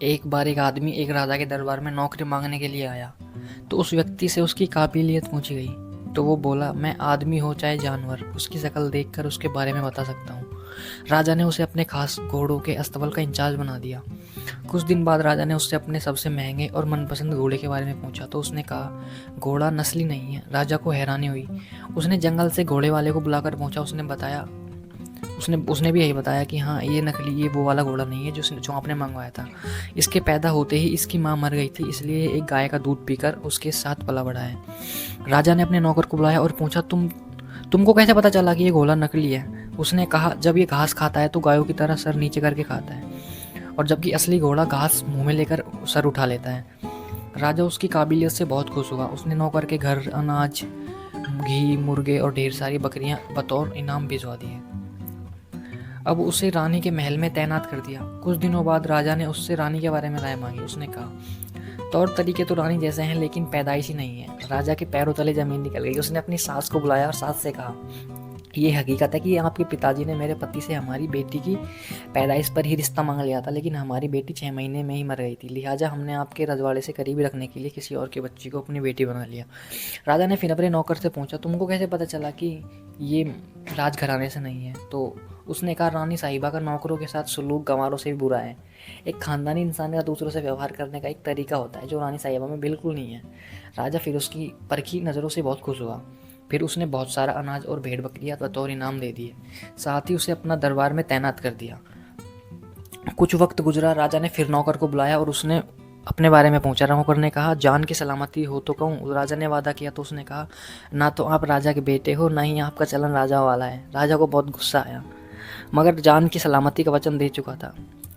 एक बार एक आदमी एक राजा के दरबार में नौकरी मांगने के लिए आया। तो उस व्यक्ति से उसकी काबिलियत पूछी गई। तो वो बोला, मैं आदमी हो चाहे जानवर, उसकी शक्ल देखकर उसके बारे में बता सकता हूँ। राजा ने उसे अपने खास घोड़ों के अस्तबल का इंचार्ज बना दिया। कुछ दिन बाद राजा ने उससे अपने सबसे महंगे और मनपसंद घोड़े के बारे में पूछा। तो उसने कहा, घोड़ा नस्ली नहीं है। राजा को हैरानी हुई। उसने जंगल से घोड़े वाले को बुलाकर पूछा। उसने भी यही बताया कि हाँ, ये नकली, ये वो वाला घोड़ा नहीं है जो आपने मंगवाया था। इसके पैदा होते ही इसकी माँ मर गई थी, इसलिए एक गाय का दूध पीकर उसके साथ पला बढ़ा है। राजा ने अपने नौकर को बुलाया और पूछा, तुमको कैसे पता चला कि ये घोड़ा नकली है? उसने कहा, जब ये घास खाता है तो गायों की तरह सर नीचे करके खाता है, और जबकि असली घोड़ा घास मुंह में लेकर सर उठा लेता है। राजा उसकी काबिलियत से बहुत खुश हुआ। उसने नौकर के घर अनाज, घी, मुर्गे और ढेर सारी बकरियां बतौर इनाम भिजवा दिए। अब उसे रानी के महल में तैनात कर दिया। कुछ दिनों बाद राजा ने उससे रानी के बारे में राय मांगी। उसने कहा, तौर तरीके तो रानी जैसे हैं, लेकिन पैदाइश ही नहीं है। राजा के पैरों तले जमीन निकल गई। उसने अपनी सास को बुलाया और सास से कहा, ये हकीकत है कि आपके पिताजी ने मेरे पति से हमारी बेटी की पैदाइश पर ही रिश्ता मांग लिया था, लेकिन हमारी बेटी 6 महीने में ही मर गई थी। लिहाजा हमने आपके रजवाड़े से करीबी रखने के लिए किसी और के बच्ची को अपनी बेटी बना लिया। राजा ने फिर अपने नौकर से पूछा, तुमको कैसे पता चला कि ये राजघराने से नहीं है? तो उसने कहा, रानी साहिबा का नौकरों के साथ सलूक गंवारों से भी बुरा है। एक खानदानी इंसान का दूसरों से व्यवहार करने का एक तरीका होता है जो रानी साहिबा में बिल्कुल नहीं है। राजा फिर उसकी परखी नज़रों से बहुत खुश हुआ। फिर उसने बहुत सारा अनाज और भेड़ बकरियां बतौर इनाम दे दिए। साथ ही उसे अपना दरबार में तैनात कर दिया। कुछ वक्त गुजरा। राजा ने फिर नौकर को बुलाया और उसने अपने बारे में पूछा। नौकर ने कहा, जान की सलामती हो तो कहूँ? राजा ने वादा किया। तो उसने कहा, ना तो आप राजा के बेटे हो, ना ही आपका चलन राजा वाला है। राजा को बहुत गुस्सा आया, मगर जान की सलामती का वचन दे चुका था।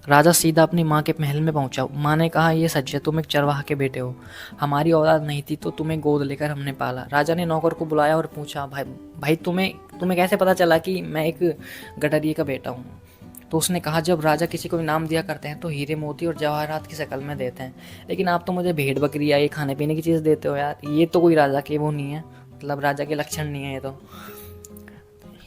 राजा सीधा अपनी माँ के महल में पहुंचा। माँ ने कहा, ये सच है, तुम एक चरवाहा के बेटे हो। हमारी औलाद नहीं थी तो तुम्हें गोद लेकर हमने पाला। राजा ने नौकर को बुलाया और पूछा, भाई तुम्हें कैसे पता चला कि मैं एक गडरिये का बेटा हूँ? तो उसने कहा, जब राजा किसी को इनाम दिया करते हैं तो हीरे मोती और जवाहरात की शक्ल में देते हैं, लेकिन आप तो मुझे भेड़ बकरी या ये खाने पीने की चीज़ देते हो यार। ये तो कोई राजा के वो नहीं है, मतलब राजा के लक्षण नहीं है।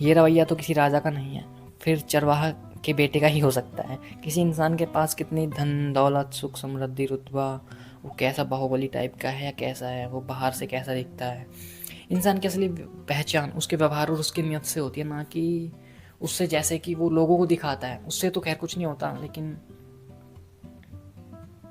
ये रवैया तो किसी राजा का नहीं है, फिर चरवाहा के बेटे का ही हो सकता है। किसी इंसान के पास कितनी धन दौलत, सुख समृद्धि, रुतबा, वो कैसा बाहुबली टाइप का है या कैसा है, वो बाहर से कैसा दिखता है, इंसान की असली पहचान उसके व्यवहार और उसकी नियत से होती है, ना कि उससे जैसे कि वो लोगों को दिखाता है। उससे तो खैर कुछ नहीं होता, लेकिन